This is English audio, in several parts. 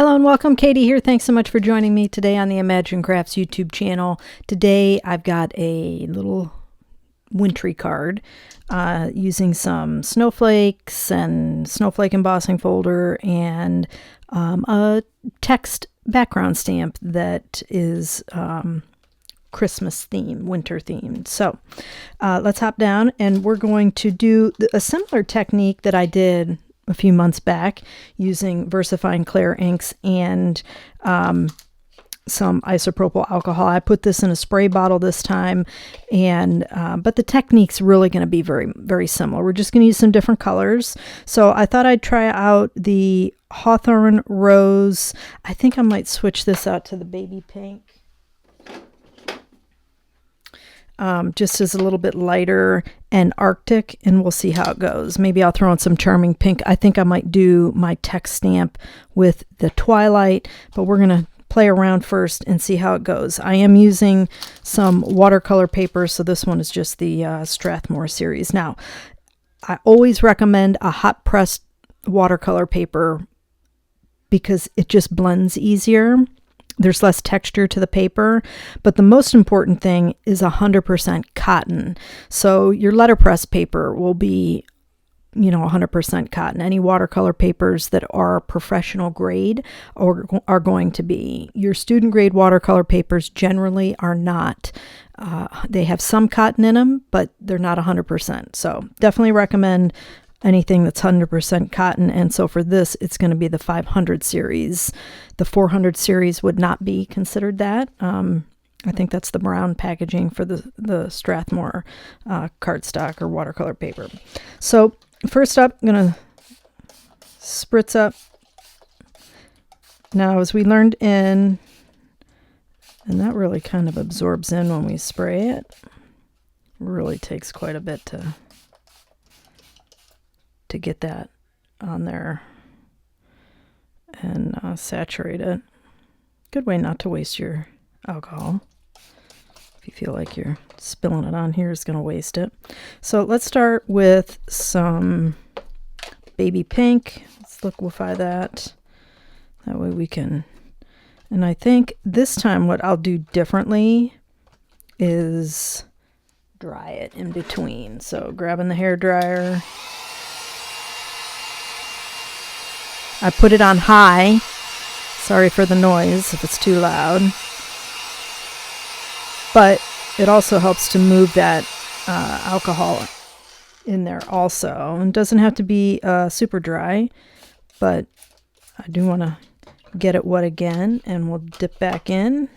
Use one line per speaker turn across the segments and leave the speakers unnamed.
Hello and welcome, Katie here. Thanks so much for joining me today on the Imagine Crafts YouTube channel. Today I've got a little wintry card using some snowflakes and snowflake embossing folder and a text background stamp that is Christmas theme, winter themed. So let's hop down and we're going to do a similar technique that I did a few months back using VersaFine Clear inks and some isopropyl alcohol. I put this in a spray bottle this time, and but the technique's really going to be very similar. We're just going to use some different colors. So I thought I'd try out the Hawthorn Rose. I think I might switch this out to the baby pink. Just as a little bit lighter and Arctic, and we'll see how it goes. Maybe I'll throw in some Charming Pink. I think I might do my text stamp with the Twilight, but we're going to play around first and see how it goes. I am using some watercolor paper, so this one is just the Strathmore series. Now, I always recommend a hot pressed watercolor paper because it just blends easier. There's less texture to the paper, but the most important thing is 100% cotton. So your letterpress paper will be, 100% cotton. Any watercolor papers that are professional grade are going to be. Your student grade watercolor papers generally are not. They have some cotton in them, but they're not 100%. So definitely recommend anything that's 100% cotton. And so for this, it's going to be the 500 series. The 400 series would not be considered that. I think that's the brown packaging for the Strathmore cardstock or watercolor paper. So first up, I'm going to spritz up. Now, as we learned and that really kind of absorbs in when we spray it. It really takes quite a bit to get that on there and saturate it. Good way not to waste your alcohol. If you feel like you're spilling it on here, it's going to waste it. So let's start with some baby pink. Let's liquefy that. That way we can, and I think this time what I'll do differently is dry it in between. So grabbing the hair dryer, I put it on high. Sorry for the noise if it's too loud. But it also helps to move that alcohol in there also. And it doesn't have to be super dry, but I do want to get it wet again. And we'll dip back in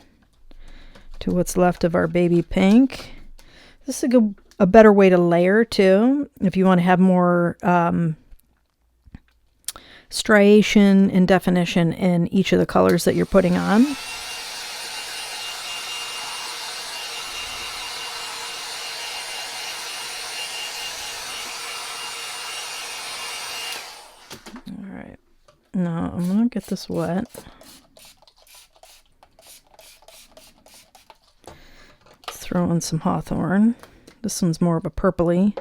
to what's left of our baby pink. This is a better way to layer too. If you want to have more striation and definition in each of the colors that you're putting on. All right, now I'm gonna get this wet. Let's throw in some Hawthorn. This one's more of a purpley.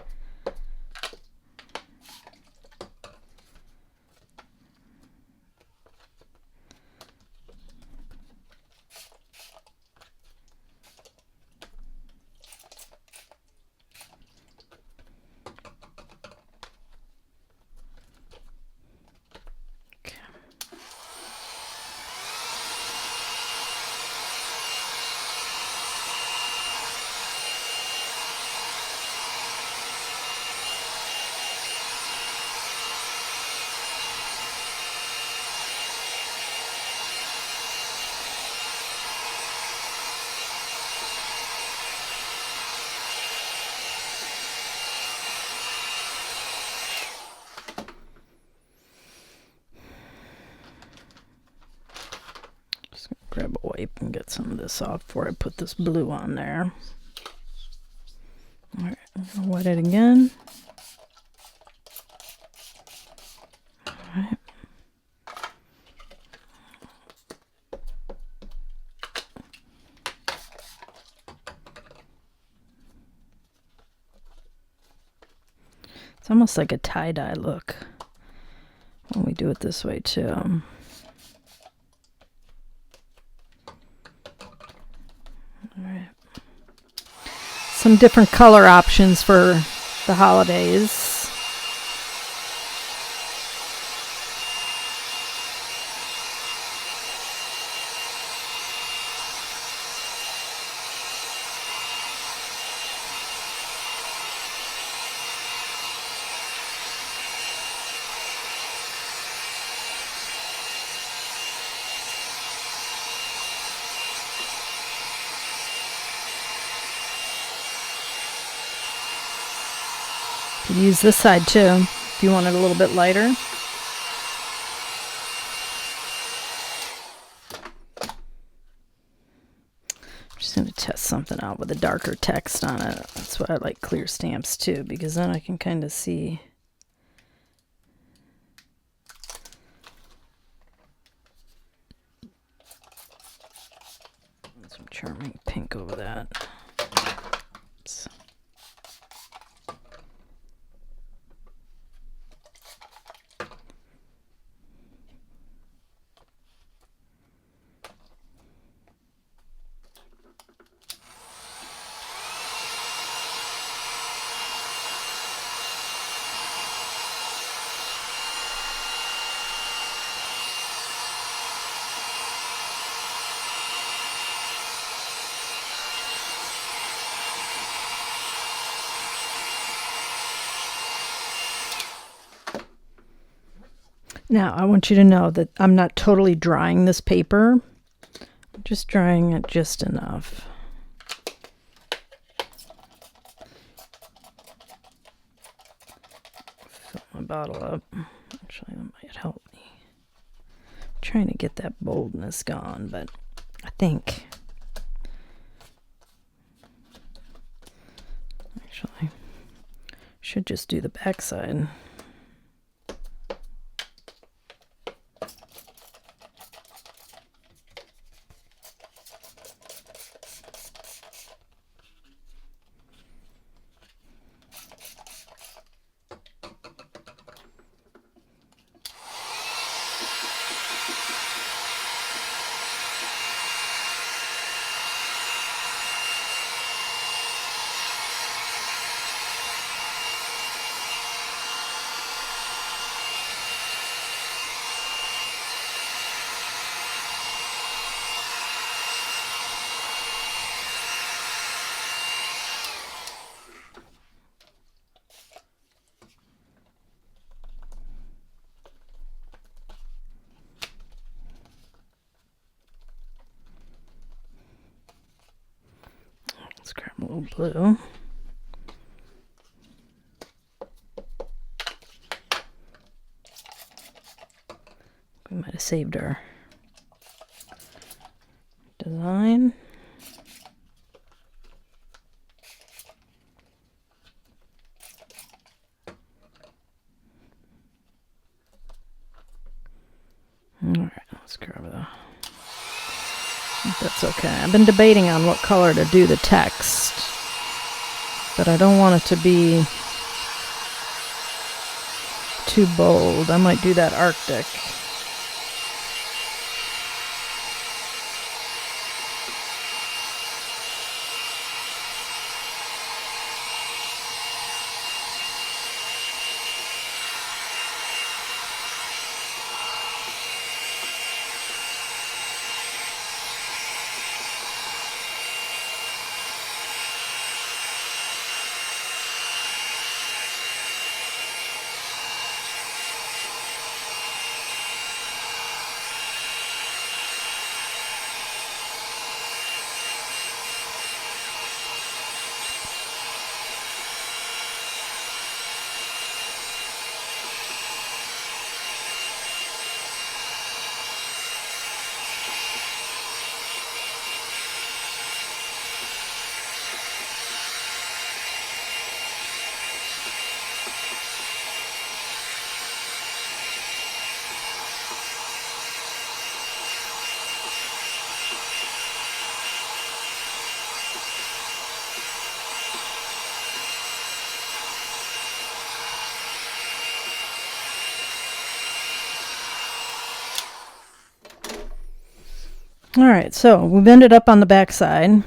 Grab a wipe and get some of this off before I put this blue on there. All right, I'm gonna wet it again. All right. It's almost like a tie-dye look when we do it this way too. All right. Some different color options for the holidays. You can use this side too if you want it a little bit lighter. I'm just going to test something out with a darker text on it. That's why I like clear stamps too, because then I can kind of see. Some charming pink over that. Oops. Now, I want you to know that I'm not totally drying this paper. I'm just drying it just enough. Fill my bottle up. Actually, that might help me. I'm trying to get that boldness gone, but I think... Actually, should just do the back side. Let's grab a little blue. We might have saved our design. All right, let's grab the... That's okay. I've been debating on what color to do the text, but I don't want it to be too bold. I might do that Arctic. All right, so we've ended up on the back side.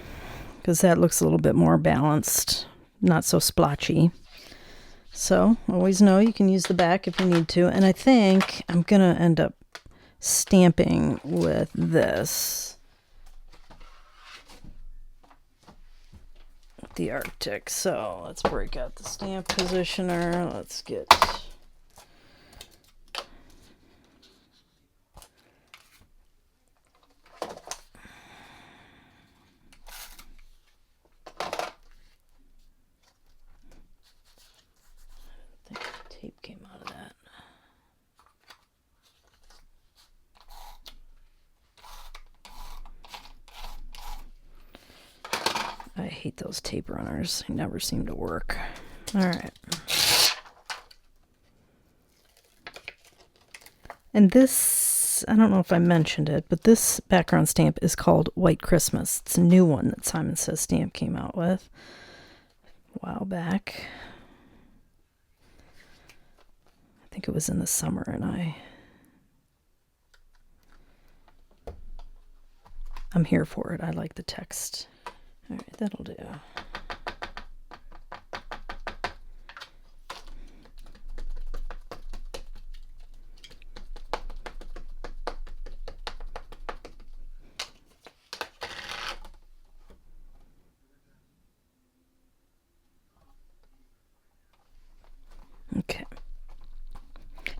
because that looks a little bit more balanced, not so splotchy. So always know you can use the back if you need to. And I think I'm going to end up stamping with this, the Arctic. So let's break out the stamp positioner. Let's get... tape came out of that. I hate those tape runners. They never seem to work. All right. And this, I don't know if I mentioned it, but this background stamp is called White Christmas. It's a new one that Simon Says Stamp came out with a while back. I think it was in the summer, and I'm here for it. I like the text. All right, that'll do. Okay.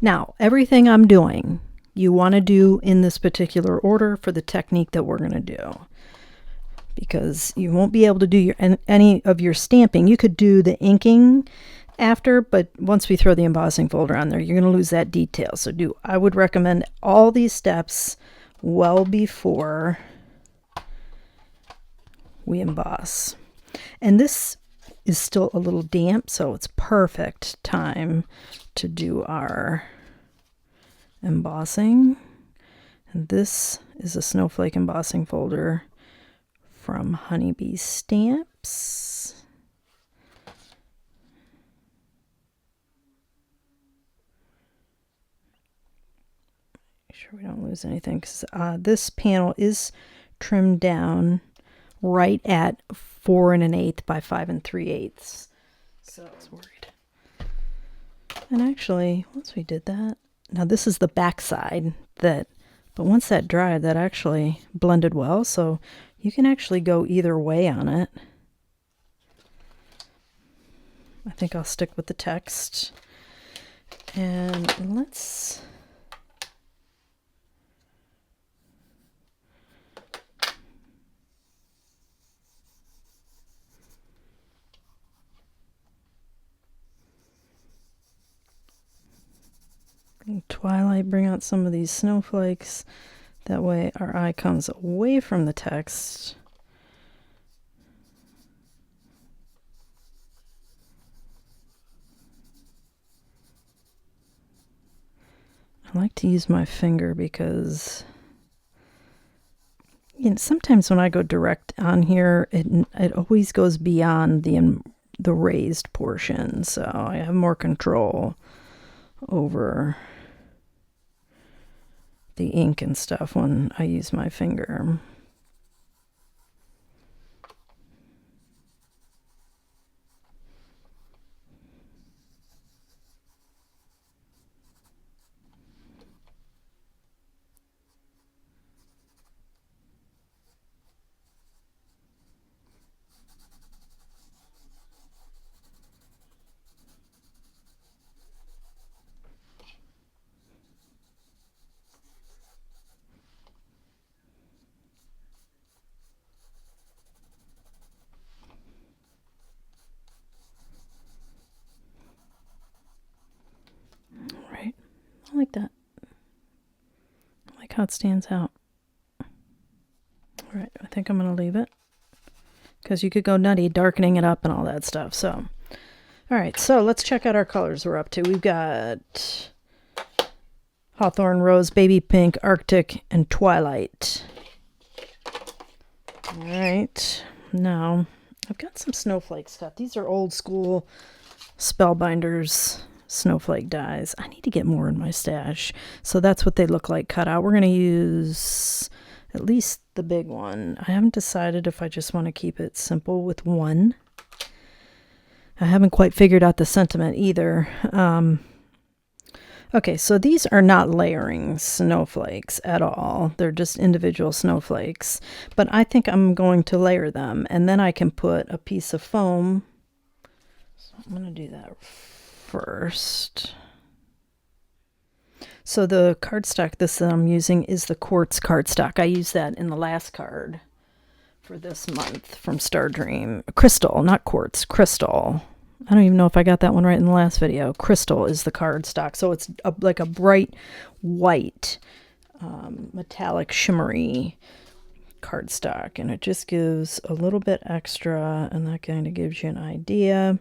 Now, everything I'm doing, you want to do in this particular order for the technique that we're going to do. Because you won't be able to do any of your stamping. You could do the inking after, but once we throw the embossing folder on there, you're going to lose that detail. So I would recommend all these steps well before we emboss. And this is still a little damp, so it's perfect time to do our embossing. And this is a Snowflake embossing folder from Honeybee Stamps. Make sure we don't lose anything, because this panel is trimmed down right at 4 1/8 by 5 3/8. So I was worried. And actually, once we did that, now this is the back side but once that dried, that actually blended well. So you can actually go either way on it. I think I'll stick with the text. And let's... Twilight, bring out some of these snowflakes. That way our eye comes away from the text. I like to use my finger because sometimes when I go direct on here, it always goes beyond the raised portion, so I have more control over the ink and stuff when I use my finger. I like that. I like how it stands out. All right, I think I'm going to leave it because you could go nutty darkening it up and all that stuff. So, all right, so let's check out our colors we're up to. We've got Hawthorn Rose, Baby Pink, Arctic, and Twilight. All right, now I've got some snowflakes cut. These are old school Spellbinders Snowflake dies. I need to get more in my stash. So that's what they look like cut out. We're going to use at least the big one. I haven't decided if I just want to keep it simple with one. I haven't quite figured out the sentiment either. Okay, so these are not layering snowflakes at all. They're just individual snowflakes. But I think I'm going to layer them, and then I can put a piece of foam. So I'm going to do that first. So the cardstock that I'm using is the quartz cardstock. I used that in the last card for this month from Star Dream. Crystal, not quartz, crystal. I don't even know if I got that one right in the last video. Crystal is the cardstock. So it's like a bright white, metallic, shimmery cardstock. And it just gives a little bit extra, and that kind of gives you an idea.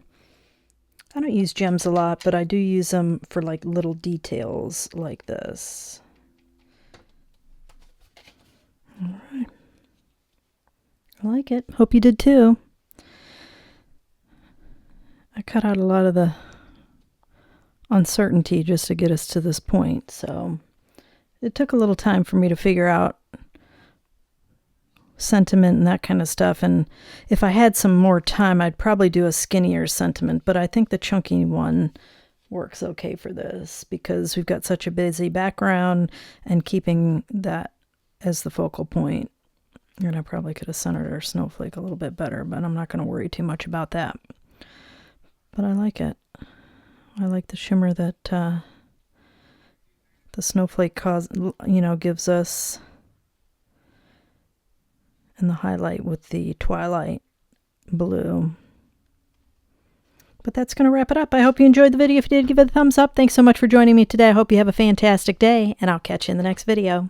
I don't use gems a lot, but I do use them for like little details like this. All right. I like it. Hope you did too. I cut out a lot of the uncertainty just to get us to this point. So it took a little time for me to figure out sentiment and that kind of stuff. And if I had some more time, I'd probably do a skinnier sentiment. But I think the chunky one works okay for this because we've got such a busy background, and keeping that as the focal point. And I probably could have centered our snowflake a little bit better, but I'm not going to worry too much about that. But I like it. I like the shimmer that the snowflake gives us, and the highlight with the Twilight blue. But that's going to wrap it up. I hope you enjoyed the video. If you did, give it a thumbs up. Thanks so much for joining me today. I hope you have a fantastic day, and I'll catch you in the next video.